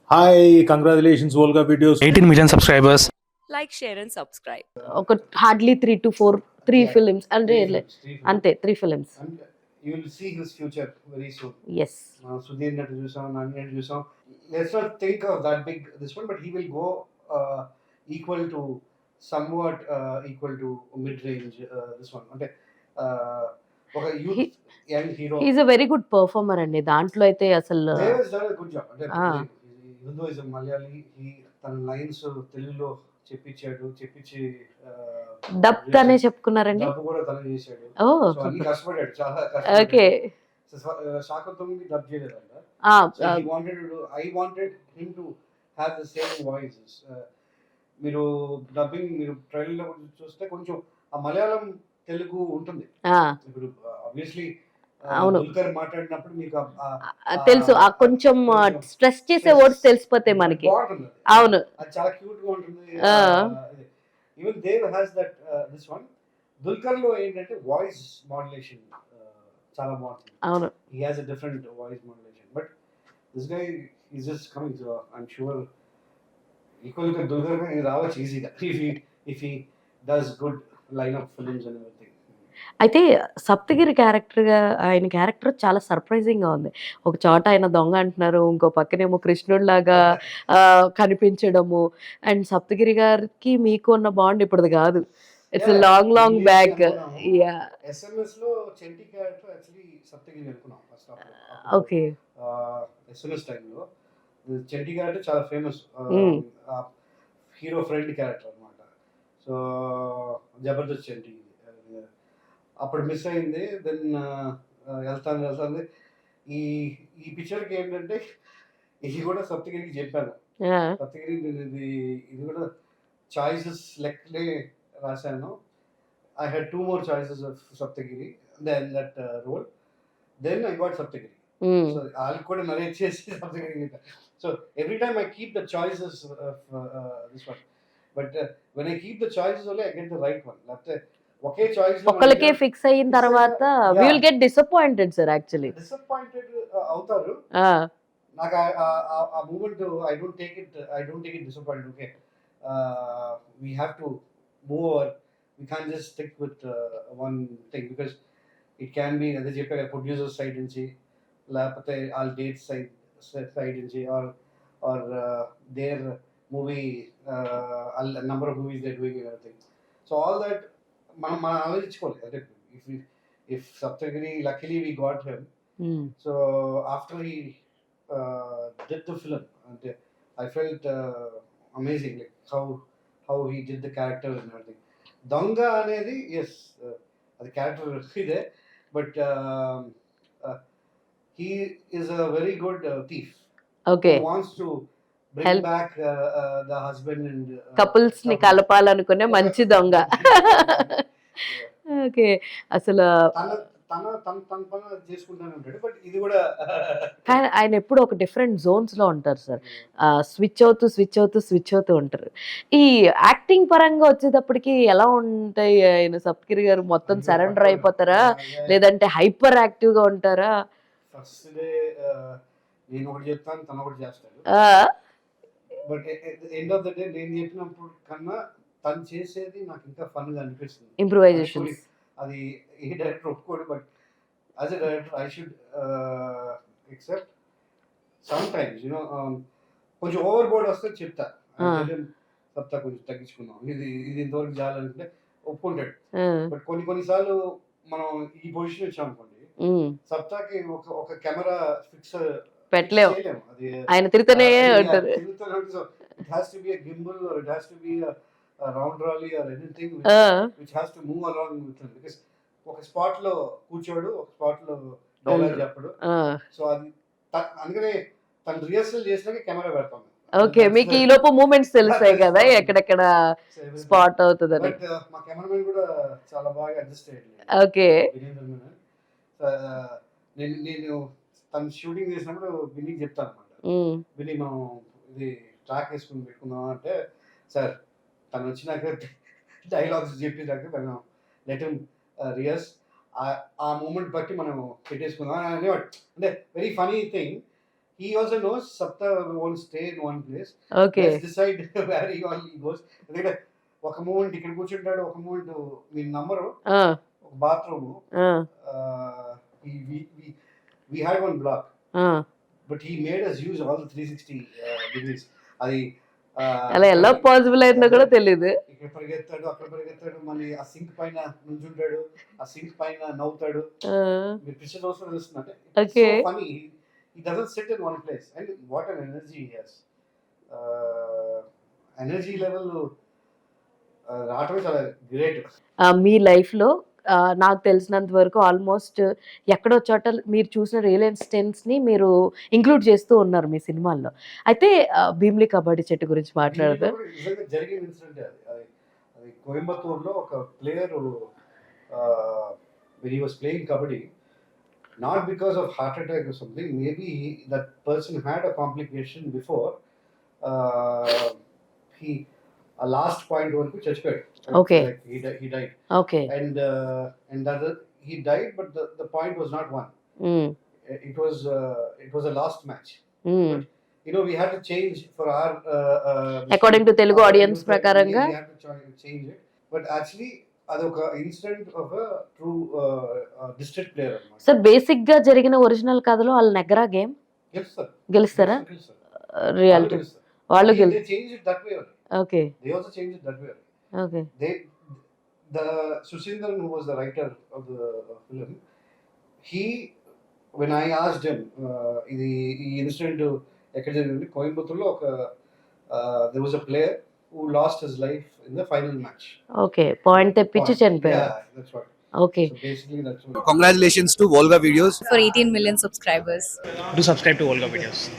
Hi, congratulations, Volga Videos. 18 million subscribers. Like, share and subscribe. ఒక hardly 3 Yeah, films అంటే three films. అంతే 3 films. And you will see his future very soon. Yes Sudhir Nadu Jusam, Nani Nadu Jusam. Let's not think of that big this one, but he will go equal to somewhat equal to mid-range this one. Okay, ఒక youth young hero. He's a very good performer అండి. దాంట్లో అయితే అసలు Dev has done a good job. అంటే Ah. even though he's a Malayali, he తన lines తెలుగులో చెప్పించి dub తనే చెప్పుకున్నారండి. డబ్బు కూడా తనే చేశాడు. ఓ సో అన్ని కష్టపడ్డాడు, చాలా ఓకే. కష్టపడ్డాడు. శాకంతంకి dub చేయలేదంట. So he wanted to do, I wanted him to have the same voices. మీరు డబ్బింగ్ మీరు ట్రైలర్ లో చూస్తే కొంచెం ఆ మలయాళం తెలుగు ఉంటుంది. ఇప్పుడు ఆబ్వియస్లీ అవును. దుల్కర్ మాట్లాడినప్పుడు మీకు తెలుసు ఆ కొంచెం స్ట్రెస్ చేసే వర్డ్స్ తెలిసిపోతాయి మనకి. బాగుంటుంది. అవును. అది చాలా క్యూట్ గా ఉంటుంది. Even Dev has that this one. Dulquer లో ఏంటంటే వాయిస్ మాడ్యులేషన్ చాలా బాగుంటుంది. అవును. He has a different voice modulation, but this guy is just coming, so I'm sure equal to Dulgar ka రావచ్చు ఈజీగా if he does good lineup films and everything. అయితే సప్తగిరి క్యారెక్టర్గా ఆయన character చాలా సర్ప్రైజింగ్గా ఉంది. ఒక చోట ఆయన దొంగ అంటున్నారు, ఇంకో పక్కనేమో కృష్ణుడిలాగా కనిపించడము. అండ్ సప్తగిరి గారికి మీకు ఉన్న బాండ్ ఇప్పుడు కాదు, it's long back. Yeah SMS లో చెంటి క్యారెక్టర్ యాక్చువల్లీ సప్తగిరి అనుకున్నాం first of all. Okay. SMS టైంలో చెంటి క్యారెక్టర్ చాలా ఫేమస్ హీరో ఫ్రెండ్ క్యారెక్టర్ అన్నమాట. సో జబర్దస్త్ చెంటి అప్పుడు మిస్ అయింది. దెన్ వెళ్తాను ఈ ఈ పిక్చర్కి ఏంటంటే ఇది కూడా సప్తగిరికి చెప్పాను. సప్తగిరి ఇది కూడా చాయిసెస్ లెక్కలే రాశాను. I had 2 more choices of Saptagiri than that role. Then I got Saptagiri. So I'll కూడా narrate చేసి Saptagiri. So every time I keep the choices of this one. But when I keep the choices only I get the right one. లేకపోతే ఒకే choice ఒకళ్ళకే fix అయిన తర్వాత we will get disappointed sir actually. Disappointed అవుతారు. నాకు ఆ moment I don't take it disappointed. Okay, we have to move over. We can't just stick with one thing because it can be అదే చెప్పారు producer side నుంచి, లేకపోతే వాళ్ళ date side నుంచి, or their movie number of movies they're doing and everything. So all that మనం ఆలోచించుకోవాలి. అంటే if Saptagiri, luckily we got him. So after he did the film, and I felt amazing, like how he did the character and everything. దొంగ అనేది yes అది character ఇదే, but he is a very good thief. Okay. Who wants to bring Help back the husband and couples ని కలపాలనుకునే మంచి దొంగ. Okay. అసలు తన పని చేసుకుంటానే ఉంటాడు. బట్ ఇది కూడా కానీ ఆయన ఎప్పుడు ఒక డిఫరెంట్ జోన్స్ లో ఉంటారు సార్. స్విచ్ అవుతూ ఉంటారు. ఈ యాక్టింగ్ పరంగా వచ్చేటప్పటికి ఎలా ఉంటాయి ఆయన సప్తగిరి గారు? మొత్తం సరెండర్ అయిపోతారా, లేదంటే హైపర్ యాక్టివ్ గా ఉంటారా? ఫస్ట్ డే నేను ఒకటి చెప్తాను, తను ఒకటి చేస్తాడు. But end of the day నేను చెప్పినప్పుడు కన్నా తను చేసేది నాకు ఇంకా ఫన్ గా అనిపిస్తుంది. ఇంప్రూవైజేషన్స్ అది ఏ డైరెక్టర్ ఒప్పుకోడు, but as a director I should except some times కొంచెం ఓవర్ బోర్డ్ వస్తే చెప్తా, చెప్తా కొంచెం తగ్గించుకుందాం, ఇది ఇంతవరకు చాలంటే ఒప్పుకుంటాడు. బట్ కొన్నిసార్లు మనం ఈ పొజిషన్ వచ్చాం అనుకోండి, సప్తాకి ఒక కెమెరా ఫిక్స్ పెట్టలేము, ఆయన తిరుగుతూనే ఉంటారు. It has to be a gimbal, or it has to be a round trolley or anything which has to move along with him, because ఒక స్పాట్ లో కూర్చోడు, ఒక స్పాట్ లో డైలాగ్ చెప్పడు. సో అది అందుకనే తను రిహర్సల్ చేసినాక కెమెరా పెడతాం. ఓకే, మీకు ఈ లోపు మూమెంట్స్ తెలుస్తాయి కదా ఎక్కడెక్కడ స్పాట్ అవుతుందని. బట్ మా కెమెరామెన్ కూడా చాలా బాగా అడ్జస్ట్ అయ్యాడు. ఓకే. నేను తను షూటింగ్ చేసినప్పుడు బిన్నీకి చెప్తాను అనమాట, బిన్నీ మనం ఇది ట్రాక్ వేసుకుని పెట్టుకుందాం అంటే, సార్ తను వచ్చినాక డైలాగ్స్ చెప్పినాక తను లెట్ హిమ్ రియస్, ఆ మూమెంట్ బట్టి మనం పెట్టేసుకుందాం అనేవాడు. అంటే very funny thing, he also knows Sapta won't stay in one place. Okay. Let's decide where he goes. ఎందుకంటే ఒక మూమెంట్ ఇక్కడ కూర్చుంటాడు, ఒక మూమెంట్ మీరు నమ్మరు, ఆ, ఒక బాత్రూమ్ ఆ, we had one block, ఆ. but he made us use all the 360 degrees. అది అలా ఎలా పాసిబుల్ అయిందో కూడా తెలియదు. ఇక్కడ పరిగెత్తాడు, అక్కడ పరిగెత్తాడు, మళ్ళీ ఆ సింక్ పైన నుంచుంటాడు, ఆ సింక్ పైన నవ్వుతాడు. మీరు పిక్చర్ చూస్తే తెలుస్తుందంటే Okay. Funny. He doesn't sit in one place, and what an energy he has. Energy level రావటమే చాలా గ్రేట్. మీ లైఫ్లో నాకు తెలిసినంత వరకు ఆల్మోస్ట్ ఎక్కడో చోట మీరు చూసిన రియల్ ఇన్సిడెంట్స్ని మీరు ఇంక్లూడ్ చేస్తూ ఉన్నారు మీ సినిమాల్లో. అయితే భీమ్లీ కబడ్డీ చెట్టు గురించి మాట్లాడదు. నిజంగా జరిగిన ఇన్సిడెంట్ అది కోయంబత్తూరులో ఒక player when he was playing kabaddi, not because of heart attack or something, maybe that person had a complication before. He a last point వరకు చచ్చిపోయాడు. Okay. Like he died. Okay. And that he died, but the point was not won. It was a last match. You know, we had to change for our according to Telugu audience ప్రకారంగా we had to change it, but actually అదొక incident of a true district player అన్నమాట. Sir basic గా జరిగిన original కథలో వాళ్ళు నెగ్గరా game గెలుస్తారా? Reality వాళ్ళు they changed it that way only. Okay. They also changed it that way only. Okay. The Susindaran, who was the writer of the film, when I asked him ఇది ఈ incident ఎక్కడ జరిగింది, కోయంబత్తూరులో ఒక there was a player who lost his life in the final match. Okay. Point తెప్పించి చనిపోయారు. Yeah, that's what. Okay. So basically that's what. Congratulations to Volga Videos For 18 million subscribers. Do subscribe to Volga Videos.